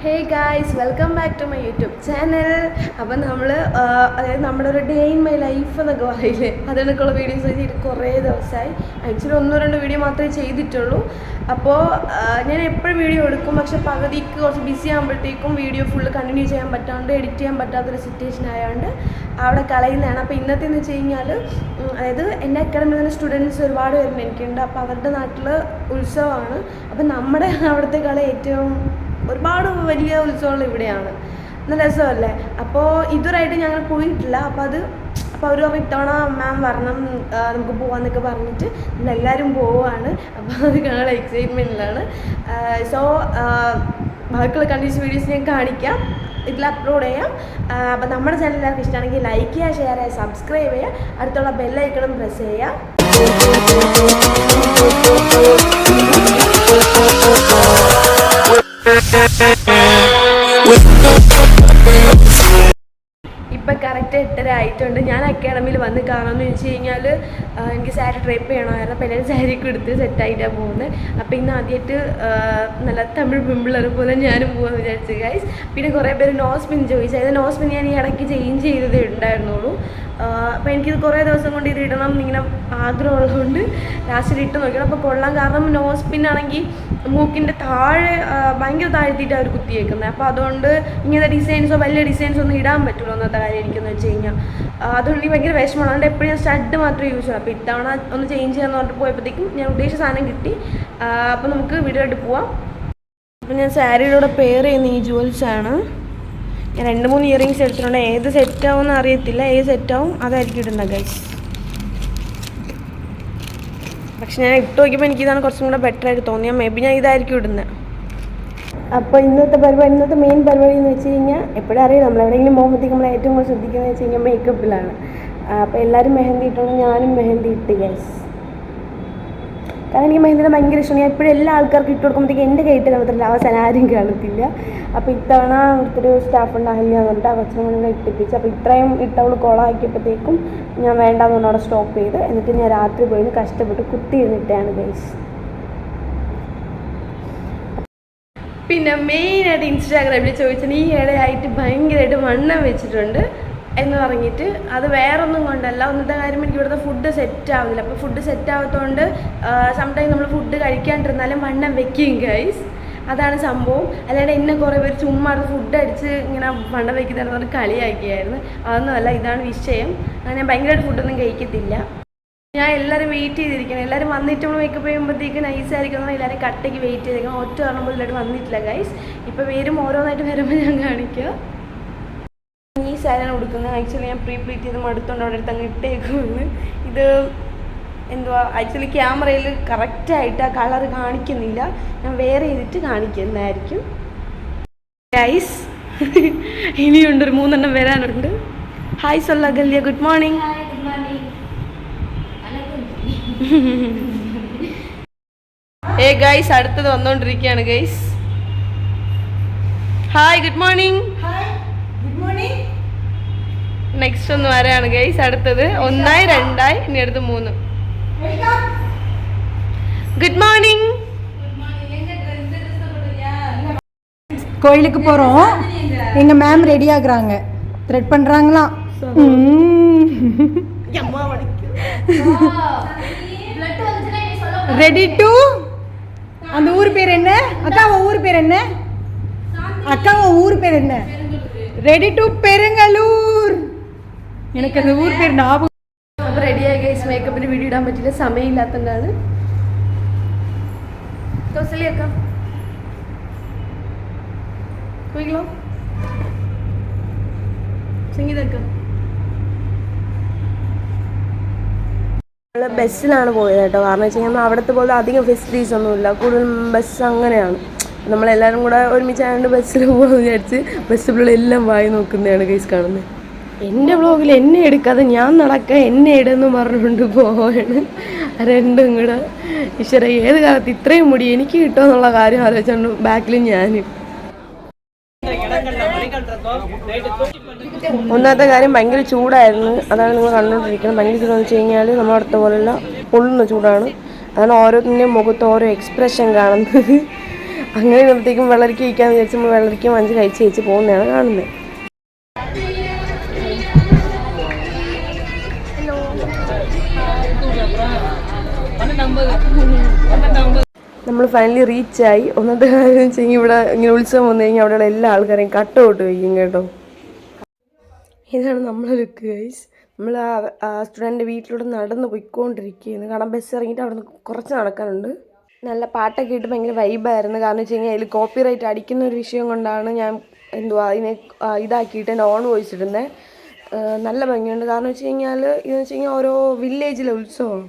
Hey guys, welcome back to my YouTube channel. അപ്പം നമ്മൾ അതായത് നമ്മുടെ ഒരു ഡേ ഇൻ മൈ ലൈഫ് എന്നൊക്കെ പറയില്ലേ, അതിനൊക്കെയുള്ള വീഡിയോസ് ചെയ്തിട്ട് കുറേ ദിവസമായി. ആക്ച്വലി 1-2 വീഡിയോ മാത്രമേ ചെയ്തിട്ടുള്ളൂ. അപ്പോൾ ഞാൻ എപ്പോഴും വീഡിയോ എടുക്കും, പക്ഷെ പകുതിക്ക് കുറച്ച് ബിസി ആകുമ്പോഴത്തേക്കും വീഡിയോ ഫുള്ള് കണ്ടിന്യൂ ചെയ്യാൻ പറ്റാണ്ട് എഡിറ്റ് ചെയ്യാൻ പറ്റാത്തൊരു സിറ്റുവേഷൻ ആയതുകൊണ്ട് അവിടെ കളയുന്നതാണ്. അപ്പോൾ ഇന്നത്തെ എന്ന് വെച്ച് കഴിഞ്ഞാൽ, അതായത് എൻ്റെ അക്കാഡമിയിൽ തന്നെ സ്റ്റുഡൻസ് ഒരുപാട് പേരുണ്ട് എനിക്കുണ്ട്. അപ്പോൾ അവരുടെ നാട്ടിൽ ഉത്സവമാണ്. അപ്പം നമ്മുടെ അവിടുത്തെ കളി ഏറ്റവും ഒരുപാട് വലിയ ഉത്സവങ്ങൾ ഇവിടെയാണ്. നല്ല രസമല്ലേ? അപ്പോൾ ഇതുവരായിട്ട് ഞങ്ങൾ പോയിട്ടില്ല. അപ്പോൾ അവർ പറഞ്ഞു ഇത്തവണ മാം വരണം, നമുക്ക് പോകാമെന്നൊക്കെ പറഞ്ഞിട്ട് നമ്മളെല്ലാവരും പോവുകയാണ്. അപ്പോൾ അത് കാണാൻ എക്സൈറ്റ്മെൻറ്റിലാണ്. സോ ബാക്കിയുള്ള കണ്ടിന്യൂസ് വീഡിയോസ് ഞാൻ കാണിക്കാം, ഇതിൽ അപ്ലോഡ് ചെയ്യാം. അപ്പോൾ നമ്മുടെ ചാനൽ എല്ലാവർക്കും ഇഷ്ടമാണെങ്കിൽ ലൈക്ക് ചെയ്യുക, ഷെയർ ചെയ്യുക, സബ്സ്ക്രൈബ് ചെയ്യുക, അടുത്തുള്ള ബെല്ലൈക്കണും പ്രസ് ചെയ്യുക. ഇപ്പം കറക്റ്റ് 8:30 ആയിട്ടുണ്ട്. ഞാൻ അക്കാഡമിയിൽ വന്ന് കാണാമെന്ന് വെച്ച് കഴിഞ്ഞാൽ എനിക്ക് സാരി ഡ്രൈപ്പ് ചെയ്യണമായിരുന്നു. അപ്പോൾ എല്ലാവരും സാരിയൊക്കെ എടുത്ത് സെറ്റായിട്ടാണ് പോകുന്നത്. അപ്പോൾ ഇന്ന് ആദ്യമായിട്ട് നല്ല തമിഴ് പിമ്പിളർ പോലെ ഞാനും പോകാമെന്ന് വിചാരിച്ചു ഗൈസ്. പിന്നെ കുറേ പേര് നോസ്പിൻ ചോദിച്ചു. അതായത് നോസ്പിൻ ഞാൻ ഈ ഇടയ്ക്ക് ചേഞ്ച് ചെയ്തതേ ഉണ്ടായിരുന്നുള്ളൂ. അപ്പോൾ എനിക്കിത് കുറേ ദിവസം കൊണ്ട് ഇത് ഇടണം എന്നിങ്ങനെ ആഗ്രഹമുള്ളതുകൊണ്ട് ലാസ്റ്റിൽ ഇട്ട് നോക്കണം. അപ്പോൾ കൊള്ളാം. കാരണം നോസ്പിന്നാണെങ്കിൽ മൂക്കിൻ്റെ താഴെ ഭയങ്കര താഴ്ത്തിയിട്ടാണ് അവർ കുത്തിയേക്കുന്നത്. അപ്പോൾ അതുകൊണ്ട് ഇങ്ങനത്തെ ഡിസൈൻസോ വലിയ ഡിസൈൻസോ ഒന്നും ഇടാൻ പറ്റുള്ളൂ. എന്നത്തെ കാര്യം എനിക്കെന്ന് വെച്ച് കഴിഞ്ഞാൽ അതുകൊണ്ട് എനിക്ക് ഭയങ്കര വിഷമമാണ്. അതുകൊണ്ട് എപ്പോഴും ഞാൻ സ്റ്റഡ് മാത്രമേ യൂസ് ചെയ്യും. അപ്പോൾ ഇത്തവണ ഒന്ന് ചേഞ്ച് ചെയ്യാമെന്ന് പറഞ്ഞിട്ട് പോയപ്പോഴത്തേക്കും ഞാൻ ഉദ്ദേശിച്ച സാധനം കിട്ടി. അപ്പോൾ നമുക്ക് വീഡിയോ ആയിട്ട് പോവാം. അപ്പോൾ ഞാൻ സാരിയുടെ പെയർ ചെയ്യുന്ന ഈ ജുവൽസാണ്. ഞാൻ 2-3 ഇയറിങ്സ് എടുത്തിട്ടുണ്ട്. ഏത് സെറ്റാവുമെന്ന് അറിയത്തില്ല. ഏത് സെറ്റാവും അതായിരിക്കും ഇടുന്നത് ഗൈസ്. പക്ഷെ ഞാൻ ഇട്ട് നോക്കിയപ്പോൾ എനിക്കിതാണ് കുറച്ചും കൂടെ ബെറ്റർ ആയിട്ട് തോന്നിയാൽ മേ ബി ഞാൻ ഇതായിരിക്കും ഇടുന്നത്. അപ്പോൾ ഇന്നത്തെ മെയിൻ പരിപാടി എന്ന് വെച്ച് കഴിഞ്ഞാൽ, എപ്പോഴും അറിയാം നമ്മൾ എവിടെയെങ്കിലും പോകുമ്പോഴത്തേക്കും നമ്മൾ ഏറ്റവും കൂടുതൽ ശ്രദ്ധിക്കുന്നത് വെച്ച് കഴിഞ്ഞാൽ മേക്കപ്പിലാണ്. അപ്പോൾ എല്ലാവരും മെഹന്തി ഇട്ടുണ്ട്, ഞാനും മെഹന്തി ഇട്ട് ഗൈസ്. കാരണം എനിക്ക് മെഹന്തിനെ ഭയങ്കര ഇഷ്ടമാണ്. ഞാൻ എപ്പോഴും എല്ലാ ആൾക്കാർക്കും ഇട്ട് കൊടുക്കുമ്പോഴത്തേക്കും എൻ്റെ കയ്യിട്ട് കാണത്തില്ല, അവസാനം ആരും കാണത്തില്ല. അപ്പോൾ ഇത്തവണ ഇവിടുത്തെ സ്റ്റാഫ് ഉണ്ടാകില്ല എന്ന് പറഞ്ഞിട്ട് ആ കൊച്ചിനെ കൂടെ ഇട്ടിപ്പിച്ചു. അപ്പോൾ ഇത്രയും ഇട്ടവൾ കുളമാക്കിയപ്പോഴത്തേക്കും ഞാൻ വേണ്ടാന്ന് പറഞ്ഞ് അവിടെ സ്റ്റോപ്പ് ചെയ്ത്, എന്നിട്ട് ഞാൻ രാത്രി പോയി കഷ്ടപ്പെട്ട് കുത്തിയിരുന്നിട്ടാണ് ഗൈസ്. പിന്നെ മെയിനായിട്ട് ഇൻസ്റ്റാഗ്രാമിൽ ചോദിച്ചാൽ ഈ ഇടയായിട്ട് ഭയങ്കരമായിട്ട് വണ്ണം വെച്ചിട്ടുണ്ട് എന്ന് പറഞ്ഞിട്ട്, അത് വേറൊന്നും കൊണ്ടല്ല. ഒന്നത്തെ കാര്യം എനിക്ക് ഇവിടുത്തെ ഫുഡ് സെറ്റ് ആവുന്നില്ല. അപ്പോൾ ഫുഡ് സെറ്റ് ആവാത്തതുകൊണ്ട് സംടൈം നമ്മൾ ഫുഡ് കഴിക്കാണ്ടിരുന്നാലും വണ്ണം വെക്കും ഗൈസ്. അതാണ് സംഭവം. അല്ലാണ്ട് എന്നെ കുറേ പേര് ചുമ്മാ ഫുഡ് അടിച്ച് ഇങ്ങനെ വണ്ണം വെക്കുന്നതെന്ന് പറഞ്ഞ് കളിയാക്കിയായിരുന്നു. അതൊന്നുമല്ല, ഇതാണ് വിഷയം. ഞാൻ ഭയങ്കരമായിട്ട് ഫുഡൊന്നും കഴിക്കത്തില്ല. ഞാൻ എല്ലാവരും വെയിറ്റ് ചെയ്തിരിക്കണം. എല്ലാവരും വന്നിട്ട് നമ്മൾ മേക്കപ്പ് ചെയ്യുമ്പോഴത്തേക്ക് നൈസായിരിക്കും. എല്ലാവരും കട്ടയ്ക്ക് വെയിറ്റ് ചെയ്തിരിക്കണം. ഒറ്റ പറഞ്ഞപ്പോൾ എല്ലാവരും വന്നിട്ടില്ല ഗൈസ്. ഇപ്പോൾ വരും, ഓരോന്നായിട്ട് വരുമ്പോൾ ഞാൻ കാണിക്കുക. ഈ സാരിയാണ് കൊടുക്കുന്നത്. ആക്ച്വലി ഞാൻ പ്രീപ്ലീറ്റ് ചെയ്ത് മടുത്തോണ്ട് അവിടെ അടുത്ത് അങ്ങ് ഇട്ടേക്കുമെന്ന്. ഇത് എന്തുവാ, ആക്ച്വലി ക്യാമറയിൽ കറക്റ്റായിട്ട് ആ കളർ കാണിക്കുന്നില്ല. ഞാൻ വേറെ ചെയ്തിട്ട് കാണിക്കുന്നതായിരിക്കും ഗൈസ്. ഇനിയുണ്ട്, ഒരു 3 എണ്ണം വരാനുണ്ട്. ഹായ് സൊല്ല ഗല്യ, ഗുഡ് മോർണിംഗ്. ഗൈസ്, അടുത്തത് വന്നോണ്ടിരിക്കുകയാണ് guys. Hi, good morning. Next ഒന്ന് വരാണ് ഗൈസ്. അടുത്തത് 1, 2, ഇനി അടുത്ത് 3. Good morning. கோயிலுக்கு போகிறோம். எங்கள் மேம் ரெடி ஆகுறாங்க, த்ரெட் பண்ணுறாங்களாம். ரெடி டு, அந்த ஊர் பேர் என்ன அக்கா? ஊர் பேர் என்ன அக்கா? ஊர் பேர் என்ன? Ready to Perungalur. എനിക്ക് அந்த ஊர் പേര് ஞாபகம். അപ്പോൾ റെഡിയായി ഗൈസ്. മേക്കപ്പിന് വീഡിയോ ഇടാൻ പറ്റില്ല, സമയമില്ലാത്തതുകൊണ്ടാണ്. കൗസല്യൊക്കെ പോയിക്കോ, സംഗീതമൊക്കെ. നമ്മൾ ബസ്സിലാണ് പോയത് കേട്ടോ. കാരണം വെച്ച് കഴിഞ്ഞാൽ അവിടുത്തെ പോലെ അധികം ഫെസിലിറ്റീസ് ഒന്നുമില്ല. കൂടുതലും ബസ് അങ്ങനെയാണ്. നമ്മളെല്ലാവരും കൂടെ ഒരുമിച്ചായതുകൊണ്ട് ബസ്സിൽ പോകാമെന്ന് വിചാരിച്ച് ബസ്സിലുള്ള എല്ലാം വായി നോക്കുന്നതാണ് ഗൈസ് കാണുന്നത്. എൻ്റെ വ്ളോഗിൽ എന്നെ എടുക്കാതെ ഞാൻ നടക്കുക, എന്നെ ഇടെന്ന് പറഞ്ഞുകൊണ്ട് പോവാണ് രണ്ടും കൂടെ. ഈശ്വര, ഏത് കാലത്ത് ഇത്രയും മുടി എനിക്ക് കിട്ടുമെന്നുള്ള കാര്യം ആലോചിച്ചുകൊണ്ട് ബാക്കിൽ ഞാൻ. ഒന്നാമത്തെ കാര്യം ഭയങ്കര ചൂടായിരുന്നു. അതാണ് നിങ്ങൾ കണ്ടുകൊണ്ടിരിക്കുന്നത്. ഭയങ്കര ചൂടെന്ന് വെച്ച് കഴിഞ്ഞാൽ നമ്മളടുത്ത പോലെയുള്ള പൊള്ളുന്ന ചൂടാണ്. അതാണ് ഓരോന്നിൻ്റെയും മുഖത്ത് ഓരോ എക്സ്പ്രഷൻ കാണുന്നത്. അങ്ങനെ ഇന്നത്തേക്കും വെള്ളരിക്ക കഴിക്കാന്ന് വിചാരിച്ച് നമ്മൾ വെള്ളരിക്ക മഞ്ച് കഴിച്ച് പോകുന്നതാണ് കാണുന്നത്. നമ്മൾ ഫൈനലി റീച്ചായി. ഒന്നത്തെ കാര്യം വെച്ച് കഴിഞ്ഞാൽ ഇവിടെ ഇങ്ങനെ ഉത്സവം വന്നു കഴിഞ്ഞാൽ അവിടെയുള്ള എല്ലാ ആൾക്കാരെയും കട്ടൗട്ട് വയ്ക്കും കേട്ടോ. ഇതാണ് നമ്മളെ ലുക്ക് ഗൈസ്. നമ്മൾ ആ സ്റ്റുഡൻറ്റ് വീട്ടിലൂടെ നടന്ന് പോയിക്കൊണ്ടിരിക്കുകയാണ്. കാരണം ബസ് ഇറങ്ങിയിട്ട് അവിടെ നിന്ന് കുറച്ച് നടക്കാനുണ്ട്. നല്ല പാട്ടൊക്കെ ഇട്ട് ഭയങ്കര വൈബായിരുന്നു. കാരണം വെച്ച് കഴിഞ്ഞാൽ അതിൽ കോപ്പിറൈറ്റ് അടിക്കുന്ന ഒരു വിഷയം കൊണ്ടാണ് ഞാൻ അതിനെ ഇതാക്കിയിട്ട് എൻ്റെ ഓൺ വോയിസ് ഇടുന്നത്. നല്ല ഭംഗിയുണ്ട്. കാരണം വെച്ച് കഴിഞ്ഞാൽ ഇതെന്ന് വെച്ച് കഴിഞ്ഞാൽ ഓരോ വില്ലേജിലെ ഉത്സവമാണ്.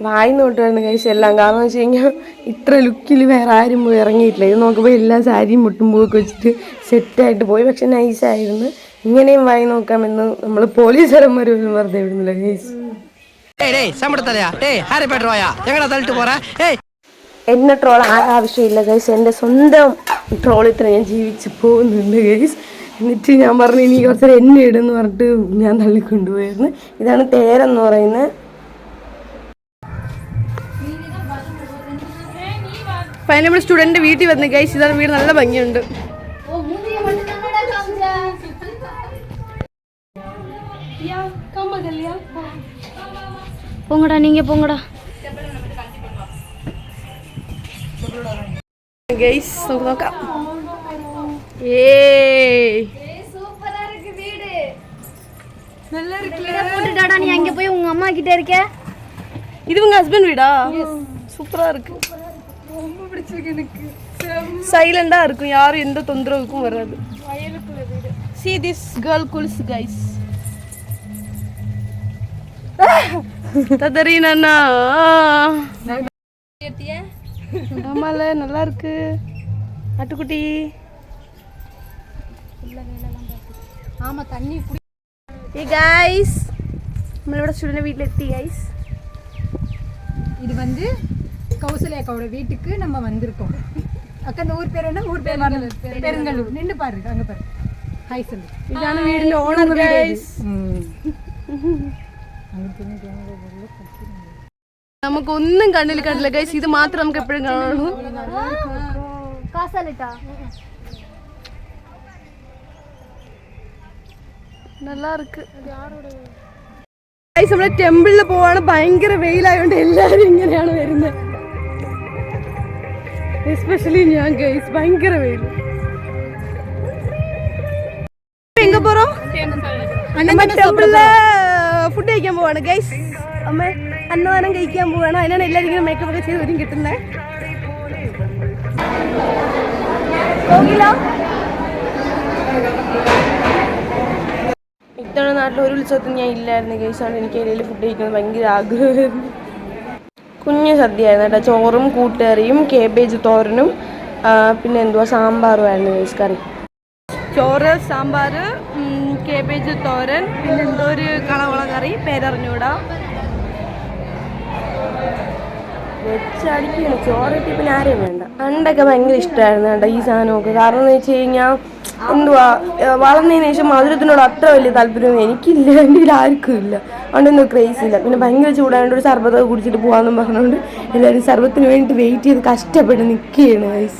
വായിന്ന് തൊട്ടായിരുന്നു കഴിച്ച് എല്ലാം. കാരണം വെച്ച് കഴിഞ്ഞാൽ ഇത്ര ലുക്കിൽ വേറെ ആരും പോയി ഇറങ്ങിയിട്ടില്ല. ഇത് നോക്കുമ്പോൾ എല്ലാ സാരിയും മുട്ടും പൂവൊക്കെ വെച്ചിട്ട് സെറ്റായിട്ട് പോയി. പക്ഷെ നൈസായിരുന്നു. ഇങ്ങനെയും വായി നോക്കാമെന്ന് നമ്മൾ പോലീസുകാരന്മാർ പോലും വെറുതെ വിടുന്നില്ല ഗൈസ്. എന്നെ ട്രോൾ ആവശ്യമില്ല ഗൈസ്. എൻ്റെ സ്വന്തം ട്രോളിത്ര ഞാൻ ജീവിച്ച് പോകുന്നുണ്ട് ഗൈസ്. എന്നിട്ട് ഞാൻ പറഞ്ഞു ഇനി കുറച്ച് എന്നെ ഇടുന്ന് പറഞ്ഞിട്ട് ഞാൻ തള്ളിക്കൊണ്ടുപോയിരുന്നു. ഇതാണ് തേരെന്ന് പറയുന്നത്. ഫൈനൽ നമ്മൾ സ്റ്റുഡൻറ്റ് വീട്ടിൽ വന്ന് ഗൈസ്. ഇതാണ് വീട്, നല്ല ഭംഗിയുണ്ട്. போங்கடா நீங்க போங்கடா ഗൈസ് നമുക്ക് നോക്കാം. ഏയ് சூப்பரா இருக்கு வீடு. நல்லா இருக்குல. போட்டுடாடா நீ அங்க போய் உங்க அம்மா கிட்ட இருக்க. இது உங்க ஹஸ்பண்ட் வீடா? சூப்பரா இருக்கு. ரொம்ப பிடிச்சிருக்கு எனக்கு. சைலண்டா இருக்கும், யாரும் எந்த தொந்தரவுக்கும் வராது. வயலுக்குள்ள வீடு. See this girl cools guys. ததறினா ஆமால நல்லா இருக்கு ஆட்டுக்குட்டி. ஆமா தண்ணி குடி. Hey guys, நம்மளோட ஸ்டூடண்ட் வீட்ல எத்தி guys. இது வந்து கௌசல்யா அக்காவோட வீட்டுக்கு நம்ம வந்திருக்கோம். அக்கா இந்த ஊர் பேர் என்ன? ஊர் பேர் பெருங்கலூர். நின்று பாரு அங்க பாரு. ஹாய் சொல்லு. இதான வீடியோட ஓனர் guys. നമുക്ക് ഒന്നും കണ്ണിൽ കണ്ടില്ല ഗൈസ്. ഇത് മാത്രം നമുക്ക് എപ്പോഴും കാണുള്ളൂ. நல்லா இருக்கு ഗൈസ്. നമ്മള് ടെമ്പിളിൽ പോവാണ്. ഭയങ്കര വെയിലായോണ്ട് എല്ലാരും ഇങ്ങനെയാണ് വരുന്നത്. എസ്പെഷ്യലി ഞാൻ ഗൈസ്. ഭയങ്കര വെയിൽ. എങ്ക പോறோம்? நம்ம ടെമ്പിളില് ഫുഡ് കഴിക്കാൻ പോവാണ് ഗൈസ്. അമ്മ അന്നദാനം കഴിക്കാൻ പോവാണ്. അതിനാണ് എല്ലാവരും ഇങ്ങനെ മേക്കപ്പ് ഒക്കെ ചെയ്ത് വരും കിട്ടുന്നത്. ഇത്തവണ നാട്ടിൽ ഒരു ഉത്സവത്തിന് ഞാൻ ഇല്ലായിരുന്നു ഗൈസ്. ആണ് എനിക്ക് അതിൽ ഫുഡ് കഴിക്കുന്നത് ഭയങ്കര ആഗ്രഹമായിരുന്നു. കുഞ്ഞു സദ്യയായിരുന്നു കേട്ടോ. ചോറും കൂട്ടുകറിയും കേബേജ് തോരനും പിന്നെ എന്തുവാ സാമ്പാറുമായിരുന്നു ഗൈസ്. കറി ചോറ്, സാമ്പാർ, കേബേജ് തോരൻ, പിന്നെ എന്തോ ഒരു കളവള കറി, പേരറിഞ്ഞൂടാ. വെച്ചടിക്കുകയാണ്. ചോറൊക്കെ പിന്നെ ആരെയും വേണ്ട. പണ്ടൊക്കെ ഭയങ്കര ഇഷ്ടമായിരുന്നു കേട്ടോ ഈ സാധനമൊക്കെ. കാരണം എന്ന് വെച്ച് കഴിഞ്ഞാൽ എന്തുവാ വളർന്നതിന് ശേഷം മധുരത്തിനോട് അത്ര വലിയ താല്പര്യമൊന്നും എനിക്കില്ല. എൻ്റെ ഇതിൽ ആർക്കും ഇല്ല. അതുകൊണ്ടൊന്നും ക്രേസ് ഇല്ല. പിന്നെ ഭയങ്കര ചൂടായതുകൊണ്ട് ഒരു സർബത്തൊക്കെ കുടിച്ചിട്ട് പോകാമെന്നും പറഞ്ഞുകൊണ്ട് എല്ലാവരും സർബത്തിന് വേണ്ടി വെയിറ്റ് ചെയ്ത് കഷ്ടപ്പെട്ട് നിൽക്കുകയാണ് ഗൈസ്.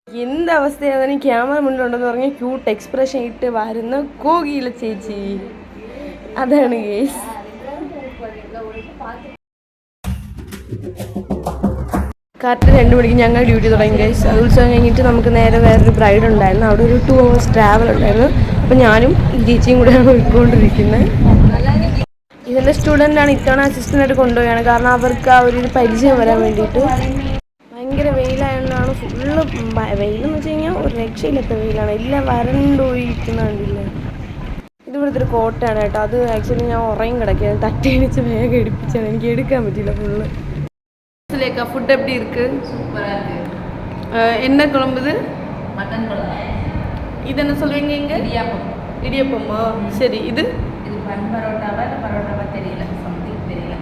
എന്തവസ്ഥയാണ് ക്യാമറ മുന്നിലുണ്ടെന്ന് പറഞ്ഞ ക്യൂട്ട് എക്സ്പ്രഷൻ ഇട്ട് വരുന്ന കോകിയില ചേച്ചി. അതാണ് ഗൈസ്. കറക്റ്റ് 2 മണിക്ക് ഞങ്ങൾ ഡ്യൂട്ടി തുടങ്ങി ഗൈസ്. അത് ഉത്സവം കഴിഞ്ഞിട്ട് നമുക്ക് നേരെ വേറൊരു ബ്രൈഡ് ഉണ്ടായിരുന്നു. അവിടെ ഒരു 2 hours ട്രാവൽ ഉണ്ടായിരുന്നു. അപ്പം ഞാനും ഈ ചേച്ചിയും കൂടെയാണ് പോയിക്കൊണ്ടിരിക്കുന്നത്. ഇതിൻ്റെ സ്റ്റുഡൻ്റാണ് ഇത്തവണ അസിസ്റ്റൻ്റായിട്ട് കൊണ്ടുപോവുകയാണ്. കാരണം അവർക്ക് ആ ഒരു പരിചയം വരാൻ വേണ്ടിയിട്ട്. ഭയങ്കര വെയിലായതുകൊണ്ടാണ്. ഫുള്ള് വെയിലെന്ന് വെച്ച് കഴിഞ്ഞാൽ ഒരു രക്ഷയില്ലാത്ത വെയിലാണ്. എല്ലാം വരണ്ടോയിരിക്കുന്ന കണ്ടില്ല. ഇത് ഇവിടുത്തെ ഒരു കോട്ടയാണ് കേട്ടോ. അത് ആക്ച്വലി ഞാൻ ഉറയും കിടക്കുകയാണ്. തട്ടിയടിച്ച് വേഗം എടുപ്പിച്ചാണ്. എനിക്ക് എടുക്കാൻ പറ്റില്ല ഫുള്ള്. ஃபுட் எப்படி இருக்கு? சூப்பரா இருக்கு. என்ன குழம்பு இது? மட்டன் குழம்பு. இது என்ன சொல்வீங்க இங்க? இடியாப்பம். இடியாப்பமா? சரி. இது பன் பரோட்டாவா இல்ல பரோட்டாவா தெரியல. சம்திங் தெரியல.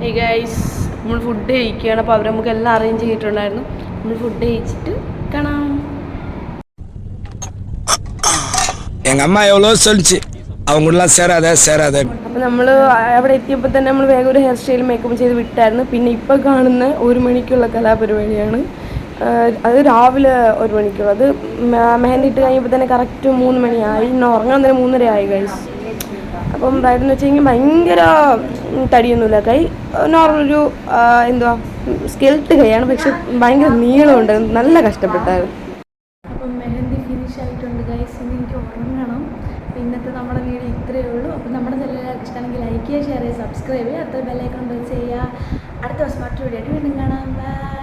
Hey guys, നമ്മൾ ഫുഡ് കഴിക്കുകയാണ്. അപ്പോൾ അവർ നമുക്ക് എല്ലാം അറേഞ്ച് ചെയ്തിട്ടുണ്ടായിരുന്നു. നമ്മൾ ഫുഡ് കഴിച്ചിട്ട് കാണാം. எங்க அம்மா எவ்வளோ சொல்லிச்சு, அவங்க கூடலாம் சேராத അപ്പോൾ നമ്മൾ അവിടെ എത്തിയപ്പോൾ തന്നെ നമ്മൾ വേഗം ഒരു ഹെയർ സ്റ്റൈൽ മേക്കപ്പ് ചെയ്ത് വിട്ടായിരുന്നു. പിന്നെ ഇപ്പോൾ കാണുന്ന 1 മണിക്കുള്ള കലാപരിപാടിയാണ്. അത് രാവിലെ 1 മണിക്കുള്ള. അത് മെഹന്തി ഇട്ട് കഴിഞ്ഞപ്പോൾ തന്നെ കറക്റ്റ് 3 മണിയായി. ഇന്ന് ഉറങ്ങാൻ തന്നെ 3:30 ആയി ഗൈസ്. അപ്പം ബ്രൈഡെന്ന് വെച്ച് കഴിഞ്ഞാൽ ഭയങ്കര തടിയൊന്നുമില്ല, കൈ നോർമൽ ഒരു എന്തുവാ സ്കെൽറ്റ് കൈയാണ്, പക്ഷെ ഭയങ്കര നീളമുണ്ട്. നല്ല കഷ്ടപ്പെട്ടായിരുന്നു. അപ്പം മെഹന്തി ഫിനിഷ് ആയിട്ടുണ്ട് ഗൈസ്. ഇനി എനിക്ക് ഉറങ്ങണം. ഇന്നത്തെ നമ്മുടെ വീഡിയോ ഇത്രയേ ഉള്ളൂ. അപ്പം നമ്മുടെ എല്ലാവർക്കും ഇഷ്ടമാണെങ്കിൽ ലൈക്ക് ചെയ്യുക, ഷെയർ ചെയ്യുക, സബ്സ്ക്രൈബ് ചെയ്യുക, അടുത്ത ബെല്ലൈക്കൺ പ്രസ് ചെയ്യുക. അടുത്ത ദിവസം മറ്റൊരു വീഡിയോ ആയിട്ട് വീണ്ടും കാണാം. ബൈ.